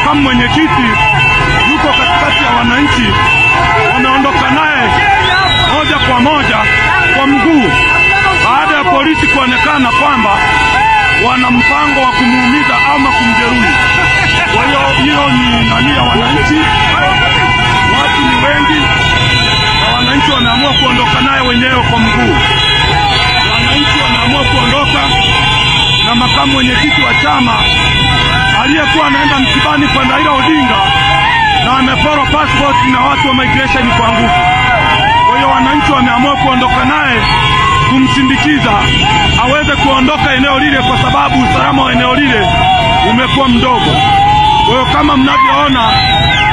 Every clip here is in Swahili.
makamu mwenyekiti yuko katikati ya wananchi, wameondoka naye moja kwa moja kwa mguu baada ya polisi kuonekana kwamba wana mpango wa kumuumiza ama kumjeruhi. Kwa hiyo ni nani ya wananchi, watu ni wengi na wananchi wameamua kuondoka naye wenyewe kwa mguu. Wananchi wameamua kuondoka na makamu mwenyekiti wa chama aliyekuwa anaenda msibani kwa Raila Odinga na ameporwa passport na watu wa migration kwa nguvu. Kwa hiyo wananchi wameamua kuondoka naye kumsindikiza aweze kuondoka eneo lile, kwa sababu usalama wa eneo lile umekuwa mdogo. Kwa hiyo kama mnavyoona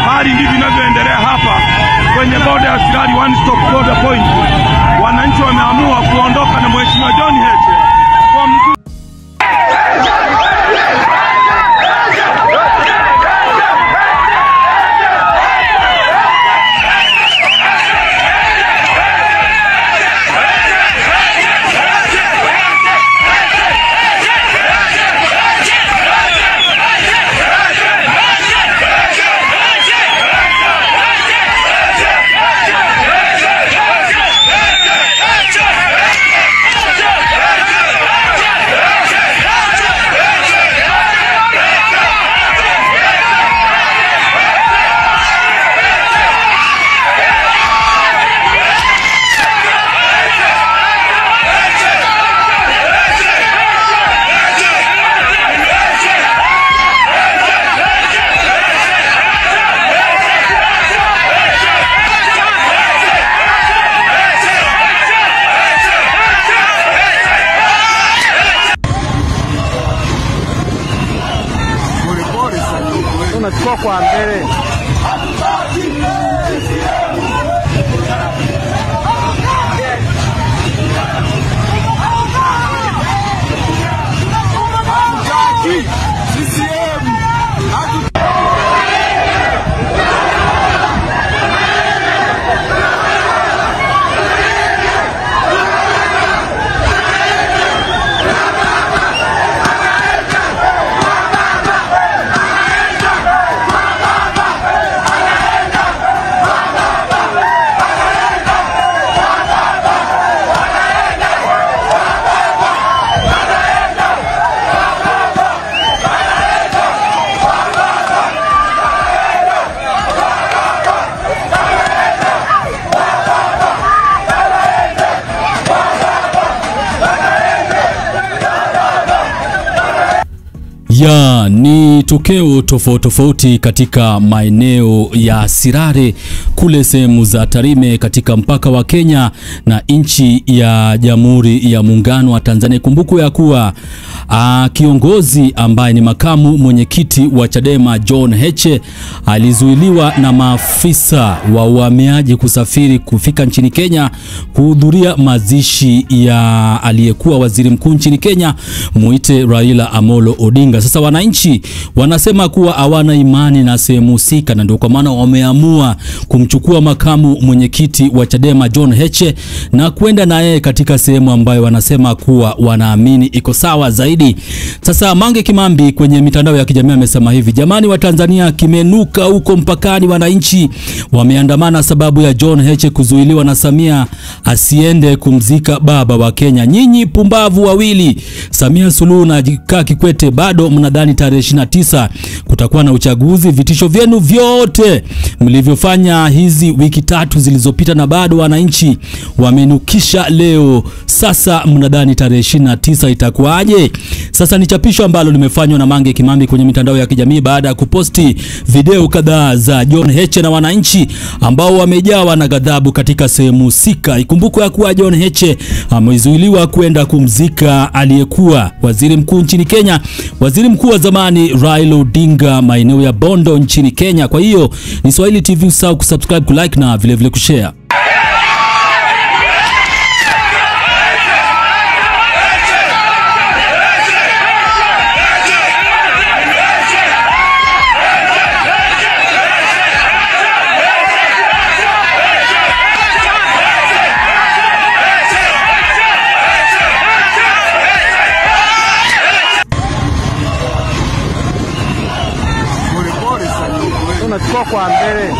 hali ndivyo inavyoendelea hapa kwenye border ya Sirari one stop border point. Wananchi wameamua kuondoka na Mheshimiwa John Heche kwa mguu. Unachukua kwa mbele. Ni tokeo tofauti katika maeneo ya Sirare kule sehemu za Tarime katika mpaka wa Kenya na nchi ya Jamhuri ya Muungano wa Tanzania. Kumbuku ya kuwa kiongozi ambaye ni makamu mwenyekiti wa Chadema John Heche alizuiliwa na maafisa wa uhamiaji kusafiri kufika nchini Kenya kuhudhuria mazishi ya aliyekuwa waziri mkuu nchini Kenya muite Raila Amolo Odinga. Sasa wananchi wanasema kuwa hawana imani na sehemu husika, na ndio kwa maana wameamua kumchukua makamu mwenyekiti wa Chadema John Heche na kwenda na yeye katika sehemu ambayo wanasema kuwa wanaamini iko sawa zaidi. Sasa Mange Kimambi kwenye mitandao ya kijamii amesema hivi: jamani wa Tanzania, kimenuka huko mpakani, wananchi wameandamana sababu ya John Heche kuzuiliwa na Samia asiende kumzika baba wa Kenya. Nyinyi pumbavu wawili, Samia Suluhu na Kikwete, bado mnadhani tarehe 29 kutakuwa na uchaguzi? Vitisho vyenu vyote mlivyofanya hizi wiki 3 zilizopita na bado wananchi wamenukisha leo. Sasa mnadhani tarehe 29 itakuwaje? Sasa ni chapisho ambalo limefanywa na Mange Kimambi kwenye mitandao ya kijamii baada ya kuposti video kadhaa za John Heche na wananchi ambao wamejawa na ghadhabu katika sehemu husika. Ikumbukwe ya kuwa John Heche amezuiliwa kwenda kumzika aliyekuwa waziri mkuu nchini Kenya, waziri mkuu wa zamani Raila Odinga, maeneo ya Bondo nchini Kenya. Kwa hiyo ni Swahili TV, usahau kusubscribe, kulike na vile vile kushare. tuko kwa mbele.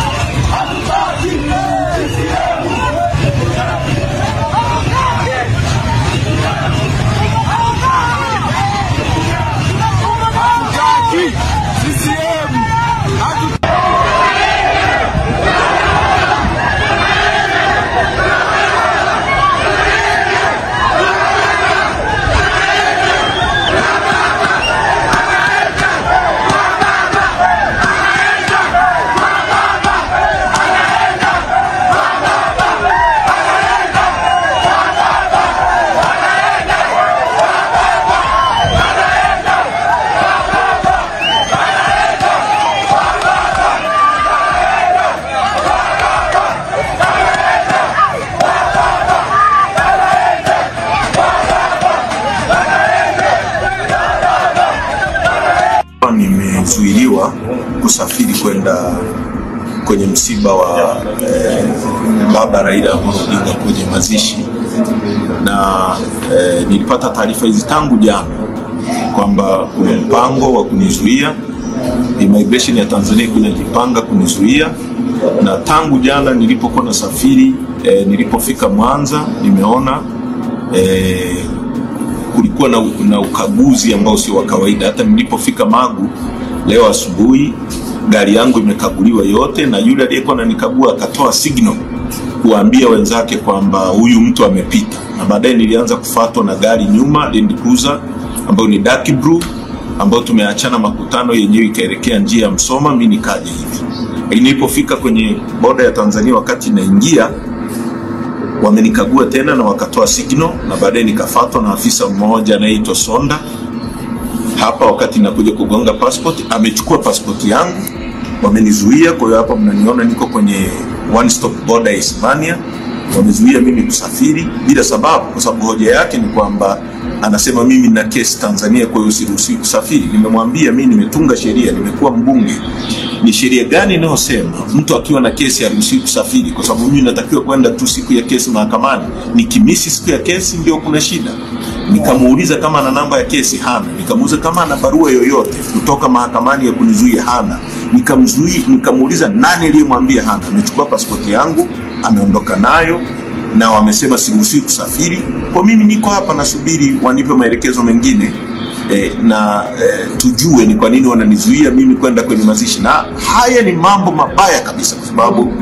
Nimezuiliwa kusafiri kwenda kwenye msiba wa baba Raila Amolo Odinga kwenye mazishi, na nilipata taarifa hizi tangu jana kwamba kuna mpango wa kunizuia. Immigration ya Tanzania kunajipanga kunizuia, na tangu jana nilipokuwa nasafiri, nilipofika Mwanza nimeona kulikuwa na ukaguzi ambao sio wa kawaida. Hata nilipofika Magu leo asubuhi, gari yangu imekaguliwa yote, na yule aliyekuwa ananikagua akatoa signal kuambia wenzake kwamba huyu mtu amepita. Na baadaye nilianza kufuatwa na gari nyuma, Land Cruiser ambayo ni dark blue, ambayo tumeachana makutano yenyewe ikaelekea njia ya Msoma, mimi nikaja hivi. Nilipofika kwenye boda ya Tanzania, wakati naingia wamenikagua tena na wakatoa signal, na baadaye nikafuatwa na afisa mmoja anaitwa Sonda. Hapa wakati nakuja kugonga passport, amechukua passport yangu, wamenizuia. Kwa hiyo hapa mnaniona niko kwenye one stop border ya Hispania. Wamezuia mimi kusafiri bila sababu, kwa sababu hoja yake ni kwamba anasema mimi na kesi Tanzania, kwa hiyo siruhusiwi kusafiri. Nimemwambia mimi nimetunga sheria, nimekuwa mbunge. Ni sheria gani inayosema mtu akiwa na kesi haruhusiwi kusafiri? Kwa sababu mimi natakiwa kwenda tu siku ya kesi mahakamani. Nikimisi siku ya kesi ndio kuna shida. Nikamuuliza kama ana namba ya kesi, hana. Nikamuuliza kama ana barua yoyote kutoka mahakamani ya kunizuia, hana. Nikamuuliza nani aliyemwambia, hana. Amechukua pasipoti yangu, ameondoka nayo, na wamesema siruhusiwi kusafiri. Kwa mimi niko hapa nasubiri wanipe maelekezo mengine, tujue ni kwa nini wananizuia mimi kwenda kwenye mazishi. Na haya ni mambo mabaya kabisa, kwa sababu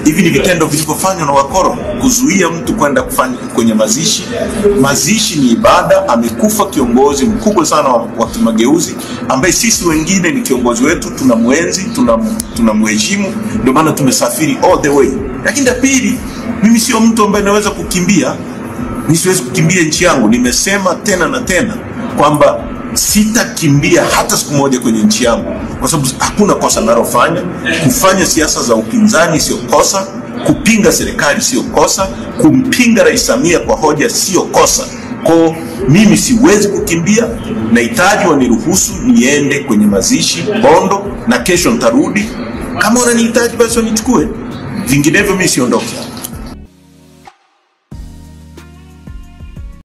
hivi ni vitendo vilivyofanywa na wakoro, kuzuia mtu kwenda kufanya kwenye mazishi. Mazishi ni ibada. Amekufa kiongozi mkubwa sana wa kimageuzi, ambaye sisi wengine ni kiongozi wetu, tunamwenzi, tunamheshimu, ndio maana tumesafiri all the way. Lakini la pili, mimi sio mtu ambaye naweza kukimbia. Mimi siwezi kukimbia nchi yangu. Nimesema tena na tena kwamba sitakimbia hata siku moja kwenye nchi yangu, kwa sababu hakuna kosa nalofanya. Kufanya siasa za upinzani sio kosa, kupinga serikali sio kosa, kumpinga Rais Samia kwa hoja sio kosa. Kwa mimi siwezi kukimbia, nahitaji waniruhusu niende kwenye mazishi Bondo, na kesho nitarudi. Kama wananihitaji basi wanichukue, vinginevyo mimi siondoki.